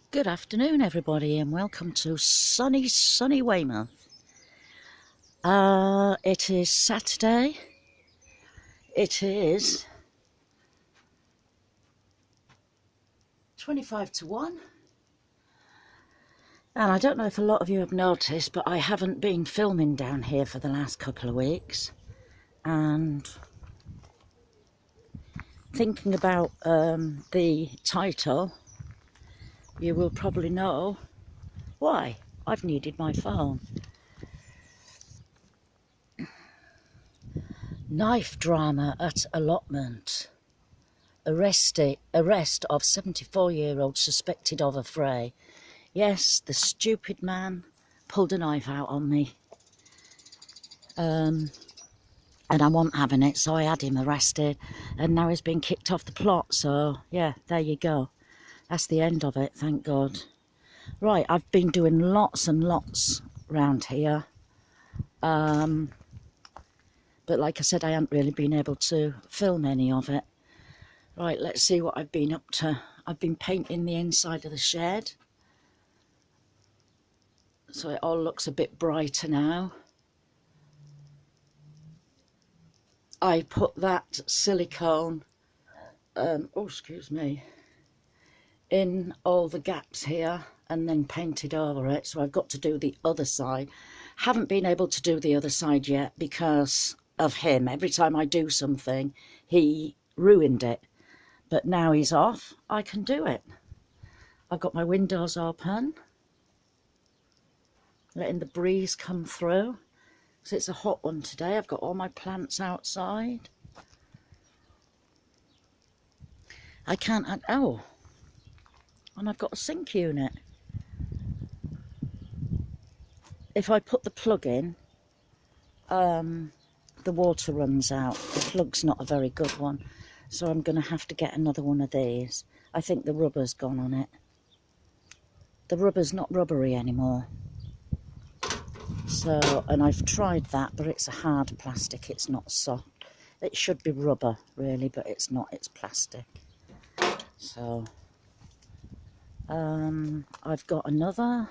Good afternoon, everybody, and welcome to sunny Weymouth. It is Saturday. It is 25 to 1. And I don't know if a lot of you have noticed, but I haven't been filming down here for the last couple of weeks. And thinking about the title, you will probably know why. I've needed my phone. Knife drama at Allotment. Arrest of 74-year-old suspected of a fray. Yes, the stupid man pulled a knife out on me. And I wasn't having it, so I had him arrested. And now he's been kicked off the plot, so yeah, there you go. That's the end of it, thank God. Right, I've been doing lots and lots round here. But like I said, I haven't really been able to film any of it. Right, let's see what I've been up to. I've been painting the inside of the shed, so it all looks a bit brighter now. I put that silicone, in all the gaps here and then painted over it, so I've got to do the other side. Haven't been able to do the other side yet because of him. Every time I do something, he ruined it. But now he's off, I can do it. I've got my windows open, letting the breeze come through. So it's a hot one today. I've got all my plants outside. I can't, oh, and I've got a sink unit. If I put the plug in, the water runs out. The plug's not a very good one, so I'm going to have to get another one of these. I think the rubber's gone on it. The rubber's not rubbery anymore. So, and I've tried that, but it's a hard plastic, it's not soft. It should be rubber, really, but it's not, it's plastic. So, I've got another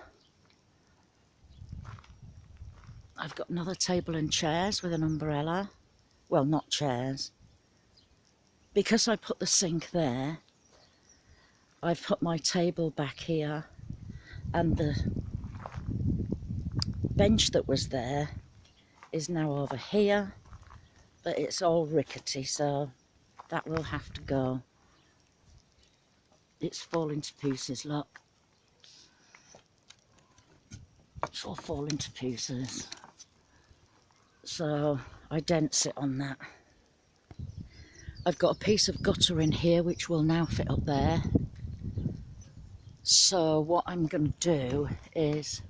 table and chairs with an umbrella. Well, not chairs. Because I put the sink there, I've put my table back here, and the bench that was there is now over here, but it's all rickety, so that will have to go. It's falling to pieces, look. It's all falling to pieces. So I daren't sit on that. I've got a piece of gutter in here which will now fit up there. So what I'm going to do is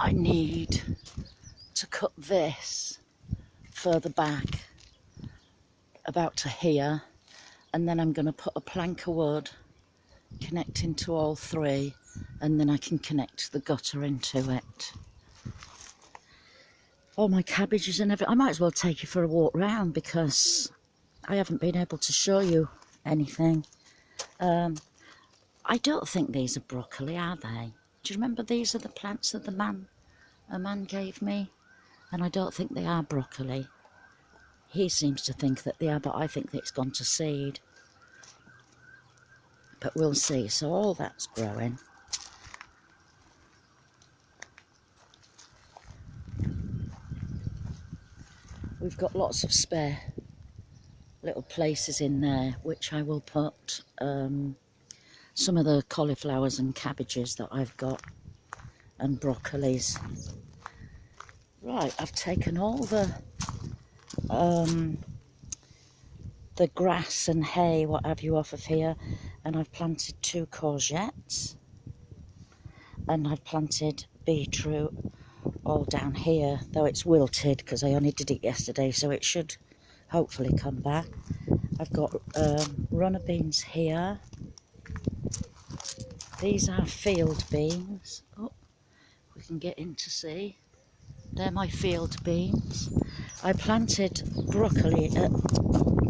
I need to cut this further back about to here, and then I'm going to put a plank of wood connecting to all three, and then I can connect the gutter into it. All my cabbages and everything. I might as well take you for a walk round because I haven't been able to show you anything. I don't think these are broccoli, are they? Do you remember these are the plants that a man gave me? And I don't think they are broccoli. He seems to think that they are, but I think that it's gone to seed. But we'll see. So all that's growing. We've got lots of spare little places in there, which I will put some of the cauliflowers and cabbages that I've got, and broccolis. Right, I've taken all the grass and hay, what have you, off of here, and I've planted 2 courgettes, and I've planted beetroot all down here, though it's wilted because I only did it yesterday, so it should hopefully come back. I've got runner beans here. These are field beans. Oh, we can get in to see. They're my field beans. I planted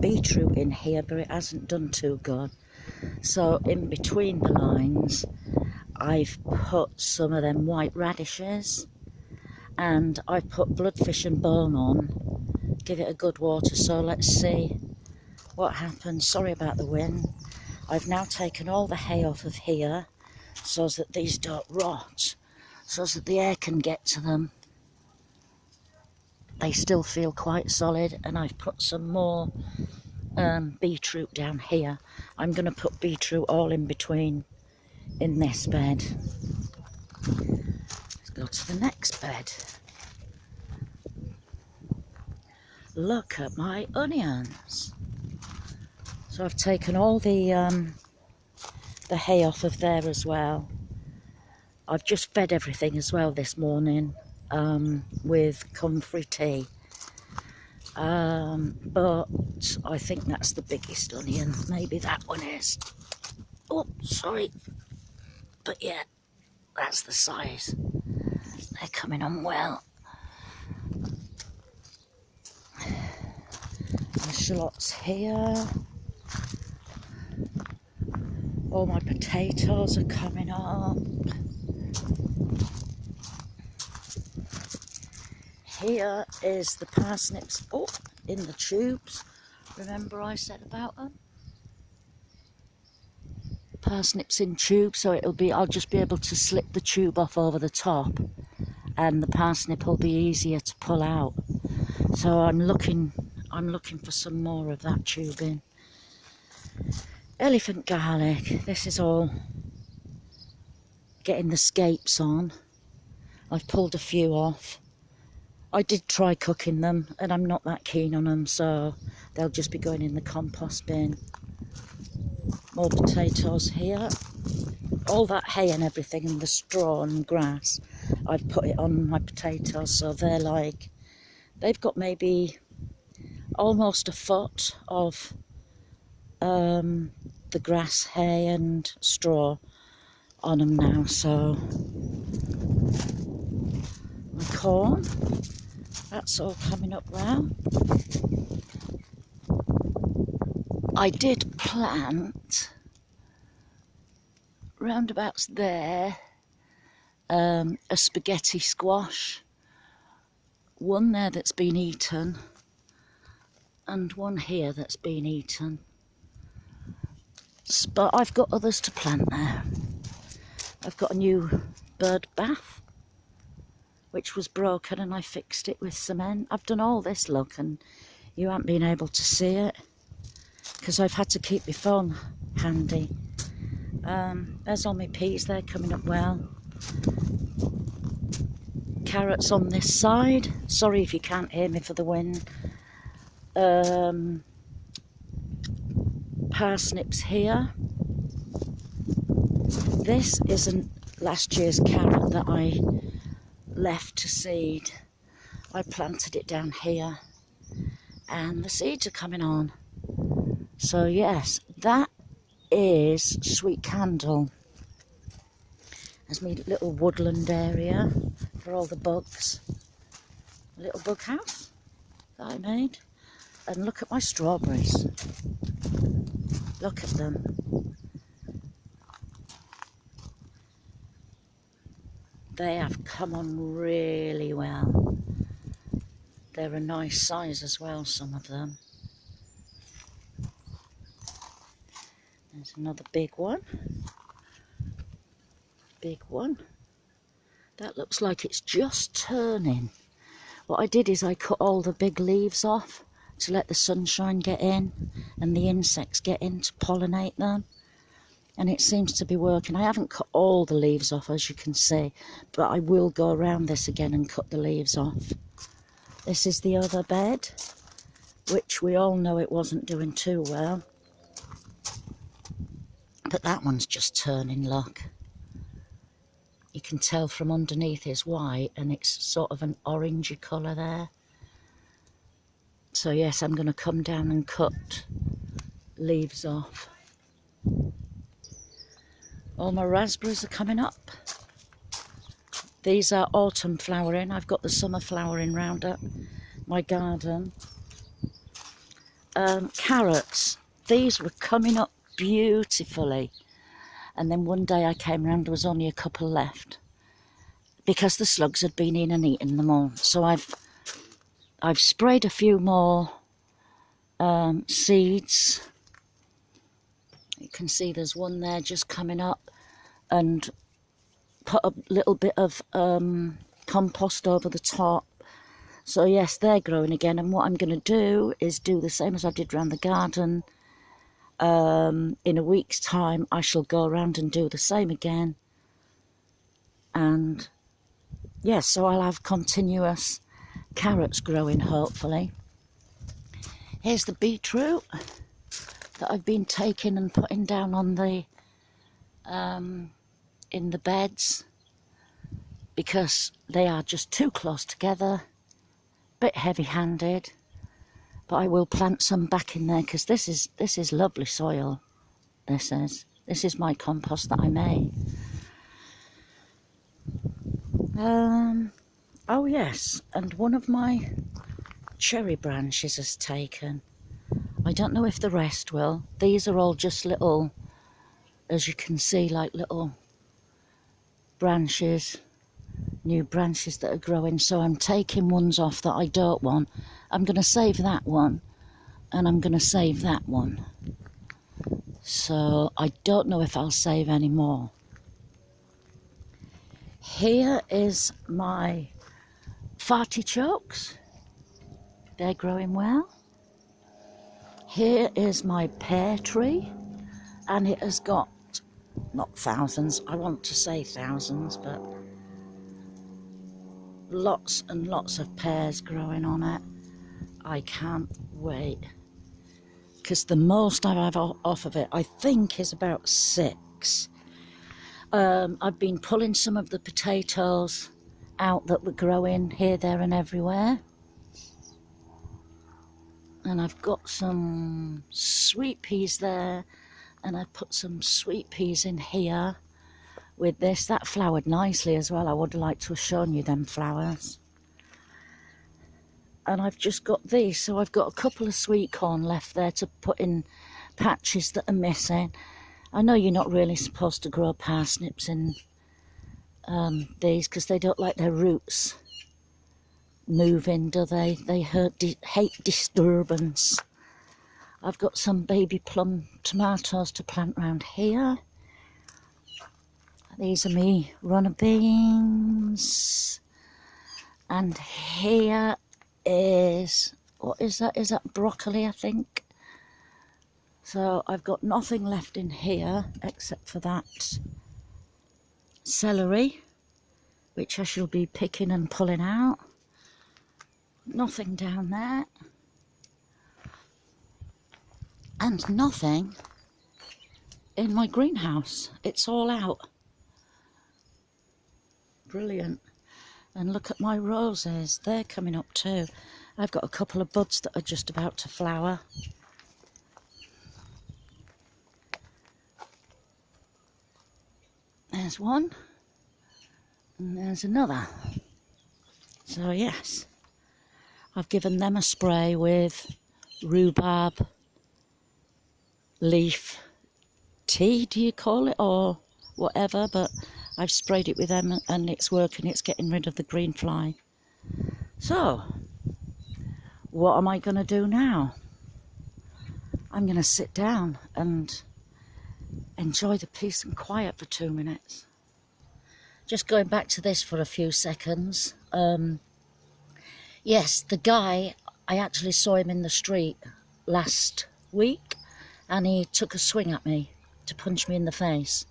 beetroot in here, but it hasn't done too good. So in between the lines, I've put some of them white radishes, and I've put bloodfish and bone on. Give it a good water, so let's see what happens. Sorry about the wind. I've now taken all the hay off of here so that these don't rot, so that the air can get to them. They still feel quite solid, and I've put some more beetroot down here. I'm going to put beetroot all in between in this bed. Let's go to the next bed. Look at my onions. So I've taken all the hay off of there as well. I've just fed everything as well this morning with comfrey tea. But I think that's the biggest onion. Maybe that one is. Oh, sorry. But yeah, that's the size. They're coming on well. My shallots here. All my potatoes are coming up. Here is the parsnips, oh, in the tubes. Remember I said about them? Parsnips in tubes, so I'll just be able to slip the tube off over the top, and the parsnip will be easier to pull out. So I'm looking for some more of that tubing. Elephant garlic, this is all getting the scapes on. I've pulled a few off. I did try cooking them, and I'm not that keen on them, so they'll just be going in the compost bin. More potatoes here. All that hay and everything, and the straw and grass, I've put it on my potatoes, so they've got maybe almost a foot of the grass, hay and straw on them now. So my corn, that's all coming up now. I did plant roundabouts there a spaghetti squash, one there that's been eaten, and one here that's been eaten. But I've got others to plant there. I've got a new bird bath, which was broken, and I fixed it with cement. I've done all this, look, and you haven't been able to see it because I've had to keep my phone handy. There's all my peas there coming up well. Carrots on this side. Sorry if you can't hear me for the wind. Parsnips here. This isn't last year's carrot that I left to seed. I planted it down here, and the seeds are coming on. So yes, that is sweet candle. There's my little woodland area for all the bugs. A little bug house that I made. And look at my strawberries. Look at them. They have come on really well. They're a nice size as well, some of them. There's another big one. Big one. That looks like it's just turning. What I did is I cut all the big leaves off to let the sunshine get in and the insects get in to pollinate them. And it seems to be working. I haven't cut all the leaves off, as you can see, but I will go around this again and cut the leaves off. This is the other bed, which we all know it wasn't doing too well. But that one's just turning, look. You can tell from underneath is white, and it's sort of an orangey colour there. So yes, I'm going to come down and cut leaves off. All my raspberries are coming up. These are autumn flowering. I've got the summer flowering round up my garden. Carrots. These were coming up beautifully. And then one day I came round, there was only a couple left because the slugs had been in and eaten them all. So I've sprayed a few more seeds. You can see there's one there just coming up, and put a little bit of compost over the top. So yes, they're growing again, and what I'm going to do is do the same as I did around the garden. In a week's time I shall go around and do the same again, and yes, so I'll have continuous carrots growing, hopefully. Here's the beetroot that I've been taking and putting down on the in the beds, because they are just too close together, bit heavy-handed, but I will plant some back in there because this is lovely soil. This is my compost that I made. Oh yes, and one of my cherry branches has taken. I don't know if the rest will. These are all just little, as you can see, like little branches, new branches that are growing. So I'm taking ones off that I don't want. I'm going to save that one, and I'm going to save that one. So I don't know if I'll save any more. Here is my artichokes. They're growing well. Here is my pear tree, and it has got, not thousands, I want to say thousands, but lots and lots of pears growing on it. I can't wait, because the most I have off of it, I think, is about 6. I've been pulling some of the potatoes out that were growing here, there and everywhere. And I've got some sweet peas there, and I put some sweet peas in here with this. That flowered nicely as well. I would have liked to have shown you them flowers. And I've just got these, so I've got a couple of sweet corn left there to put in patches that are missing. I know you're not really supposed to grow parsnips in these, because they don't like their roots moving, do they? They hate disturbance. I've got some baby plum tomatoes to plant around here. These are me runner beans. And here is, what is that? Is that broccoli, I think? So I've got nothing left in here except for that celery, which I shall be picking and pulling out. Nothing down there. And nothing in my greenhouse. It's all out. Brilliant. And look at my roses. They're coming up too. I've got a couple of buds that are just about to flower. There's one. And there's another. So yes, I've given them a spray with rhubarb leaf tea, do you call it, or whatever, but I've sprayed it with them and it's working. It's getting rid of the green fly. So what am I going to do now? I'm going to sit down and enjoy the peace and quiet for 2 minutes. Just going back to this for a few seconds. Yes, the guy, I actually saw him in the street last week, and he took a swing at me to punch me in the face.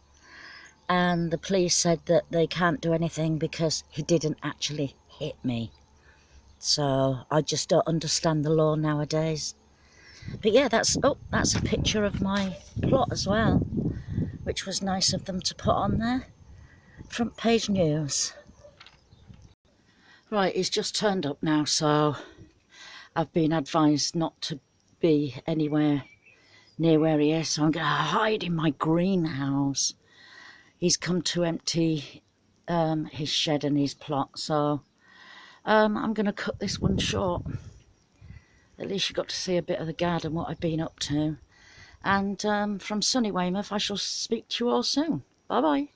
And the police said that they can't do anything because he didn't actually hit me. So I just don't understand the law nowadays. But yeah, that's a picture of my plot as well, which was nice of them to put on there. Front page news. Right, he's just turned up now, so I've been advised not to be anywhere near where he is, so I'm going to hide in my greenhouse. He's come to empty his shed and his plot, so I'm going to cut this one short. At least you got to see a bit of the garden, what I've been up to. And from sunny Weymouth, I shall speak to you all soon. Bye bye.